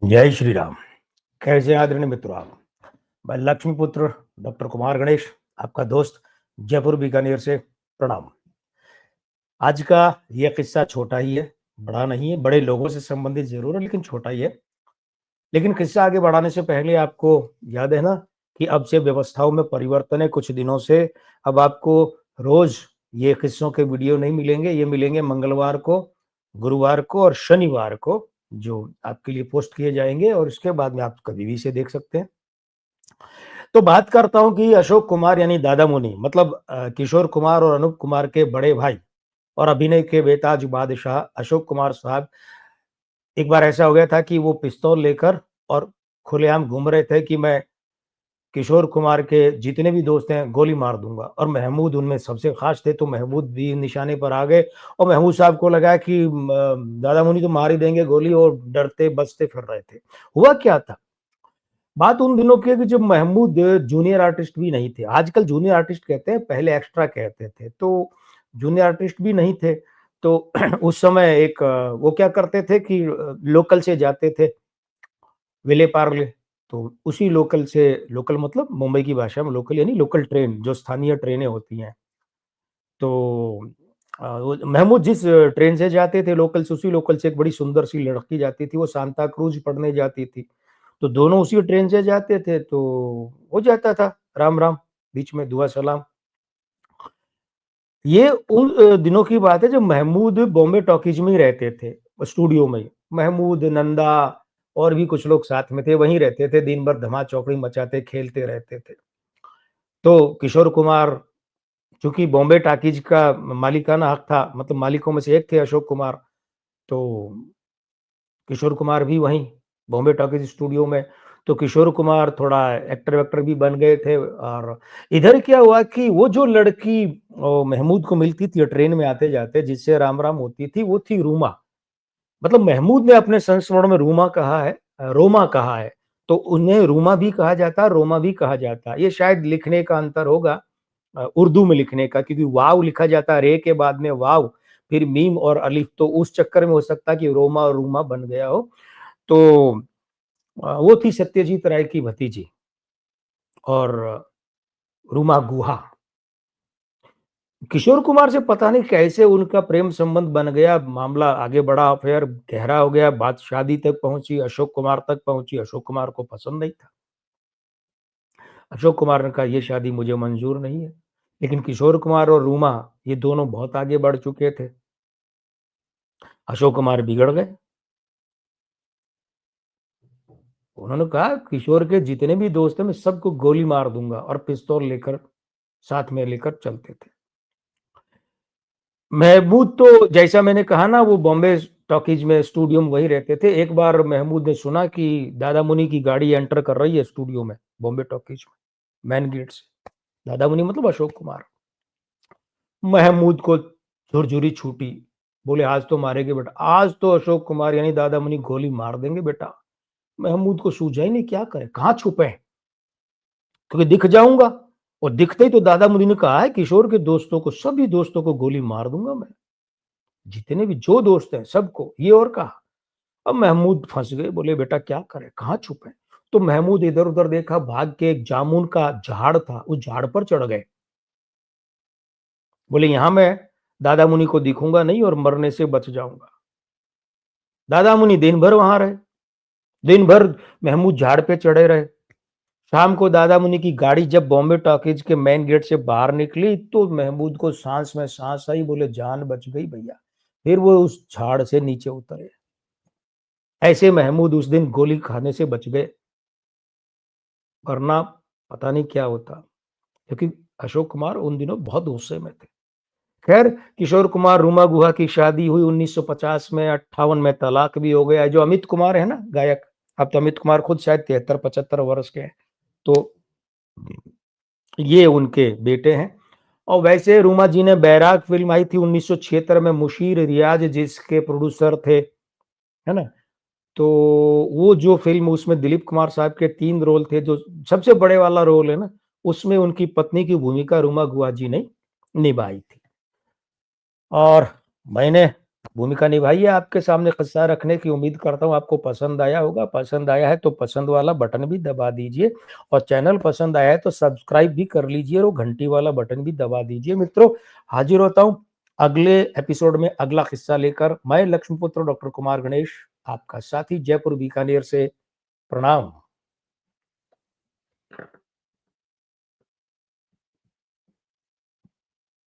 जय श्री राम। कैसे हैं आदरणीय मित्रों आप? मैं लक्ष्मीपुत्र डॉक्टर कुमार गणेश, आपका दोस्त, जयपुर बीकानेर से प्रणाम। आज का यह किस्सा छोटा ही है, बड़ा नहीं है, बड़े लोगों से संबंधित ज़रूर है लेकिन छोटा ही है। लेकिन किस्सा आगे बढ़ाने से पहले आपको याद है ना कि अब से व्यवस्थाओं में परिवर्तन है कुछ दिनों से। अब आपको रोज़ ये किस्सों के वीडियो नहीं मिलेंगे, ये मिलेंगे मंगलवार को, गुरुवार को और शनिवार को, जो आपके लिए पोस्ट किए जाएँगे और उसके बाद में आप कभी भी इसे देख सकते हैं। तो बात करता हूँ कि अशोक कुमार यानी दादा मुनि मतलब किशोर कुमार और अनूप कुमार के बड़े भाई और अभिनय के बेताज बादशाह अशोक कुमार साहब। एक बार ऐसा हो गया था कि वो पिस्तौल लेकर और खुलेआम घूम रहे थे कि मैं किशोर कुमार के जितने भी दोस्त हैं गोली मार दूँगा, और महमूद उनमें सबसे ख़ास थे, तो महमूद भी निशाने पर आ गए और महमूद साहब को लगा कि दादा मुनि तो मार ही देंगे गोली, और डरते बचते फिर रहे थे। हुआ क्या था? बात उन दिनों की है कि जब महमूद जूनियर आर्टिस्ट भी नहीं थे। आजकल जूनियर आर्टिस्ट कहते हैं, पहले एक्स्ट्रा कहते थे। तो जूनियर आर्टिस्ट भी नहीं थे। तो उस समय एक वो क्या करते थे कि लोकल से जाते थे, विले पार्ले। तो उसी लोकल से, लोकल मतलब मुंबई की भाषा में लोकल यानी लोकल ट्रेन, जो स्थानीय ट्रेनें होती हैं। तो वो महमूद जिस ट्रेन से जाते थे लोकल से, उसी लोकल से एक बड़ी सुंदर सी लड़की जाती थी, वो सांता क्रूज़ पढ़ने जाती थी। तो दोनों उसी ट्रेन से जाते थे, तो हो जाता था राम-राम, बीच में दुआ सलाम। ये उन दिनों की बात है जब महमूद बॉम्बे टॉकीज में ही रहते थे, स्टूडियो में ही। महमूद, नंदा और भी कुछ लोग साथ में थे, वहीं रहते थे, दिन भर धमा-चौकड़ी मचाते, खेलते रहते थे। तो किशोर कुमार, चूँकि बॉम्बे टॉकीज का मालिकाना हक था, मतलब मालिकों में से एक थे अशोक कुमार, तो किशोर कुमार भी वहीं बॉम्बे टॉकीज स्टूडियो में। तो किशोर कुमार थोड़ा एक्टर-वेक्टर भी बन गए थे। और इधर क्या हुआ कि वो जो लड़की महमूद को मिलती थी ट्रेन में आते-जाते, जिससे राम-राम होती थी, वो थी रूमा। मतलब महमूद ने अपने संस्मरण में रूमा कहा है, रोमा कहा है, तो उन्हें रूमा भी कहा जाता है, रोमा भी कहा जाता है। ये शायद लिखने का अंतर होगा, उर्दू में लिखने का, क्योंकि वाव लिखा जाता है, रे के बाद में वाव, फिर मीम और अलिफ, तो उस चक्कर में हो सकता है कि रोमा और रूमा बन गया हो। तो वो थी सत्यजीत राय की भतीजी, और रूमा गुहा। किशोर कुमार से पता नहीं कैसे उनका प्रेम संबंध बन गया, मामला आगे बढ़ा, अफेयर गहरा हो गया, बात शादी तक पहुँची, अशोक कुमार तक पहुँची। अशोक कुमार को पसंद नहीं था। अशोक कुमार ने कहा ये शादी मुझे मंज़ूर नहीं है। लेकिन किशोर कुमार और रूमा ये दोनों बहुत आगे बढ़ चुके थे। अशोक कुमार बिगड़ गए। उन्होंने कहा किशोर के जितने भी दोस्त हैं मैं सबको गोली मार दूँगा, और पिस्तौल लेकर साथ में लेकर चलते थे। महमूद तो जैसा मैंने कहा ना, वो बॉम्बे टॉकीज में स्टूडियो में वहीं रहते थे। एक बार महमूद ने सुना कि दादा मुनि की गाड़ी एंटर कर रही है स्टूडियो में, बॉम्बे टॉकीज में, मेन गेट से। दादा मुनि मतलब अशोक कुमार। महमूद को झुरझुरी छूटी, बोले आज तो मारेंगे बेटा, आज तो अशोक कुमार यानी दादा मुनि गोली मार देंगे बेटा। महमूद को सूझा ही नहीं क्या करे, कहाँ छुपे, क्योंकि दिख जाऊंगा। और दिखते ही तो दादा मुनि ने कहा है किशोर के दोस्तों को, सभी दोस्तों को गोली मार दूंगा मैं, जितने भी जो दोस्त हैं सबको, ये और कहा। अब महमूद फंस गए, बोले बेटा क्या करें, कहाँ छुपे। तो महमूद इधर उधर देखा, भाग के एक जामुन का झाड़ था, उस झाड़ पर चढ़ गए। बोले यहां मैं दादा मुनि को दिखूंगा नहीं और मरने से बच जाऊंगा। दादा मुनि दिन भर वहां रहे, दिन भर महमूद झाड़ पे चढ़े रहे। शाम को दादा मुनि की गाड़ी जब बॉम्बे टॉकीज के मेन गेट से बाहर निकली, तो महमूद को सांस में सांस आई, बोले जान बच गई भैया। फिर वो उस झाड़ से नीचे उतरे। ऐसे महमूद उस दिन गोली खाने से बच गए, वरना पता नहीं क्या होता। क्योंकि अशोक कुमार उन दिनों बहुत गुस्से में थे। खैर, किशोर कुमार रूमा गुहा की शादी हुई 1950 में, 58 में तलाक भी हो गया। जो अमित कुमार है ना गायक, अब तो अमित कुमार खुद शायद 73-75 वर्ष के हैं। तो ये उनके बेटे हैं। और वैसे रूमा जी ने बैराग फिल्म आई थी 1976 में, मुशीर रियाज जिसके प्रोड्यूसर थे, है ना? तो वो जो फ़िल्म, उसमें दिलीप कुमार साहब के 3 रोल थे, जो सबसे बड़े वाला रोल है ना, उसमें उनकी पत्नी की भूमिका रूमा गुहा जी ने निभाई थी। और मैंने भूमिका निभाई है आपके सामने किस्सा रखने की। उम्मीद करता हूँ आपको पसंद आया होगा। पसंद आया है तो पसंद वाला बटन भी दबा दीजिए और चैनल पसंद आया है तो सब्सक्राइब भी कर लीजिए और घंटी वाला बटन भी दबा दीजिए। मित्रों, हाजिर होता हूँ अगले एपिसोड में अगला किस्सा लेकर। मैं लक्ष्मीपुत्र डॉक्टर कुमार गणेश, आपका साथी, जयपुर बीकानेर से। प्रणाम।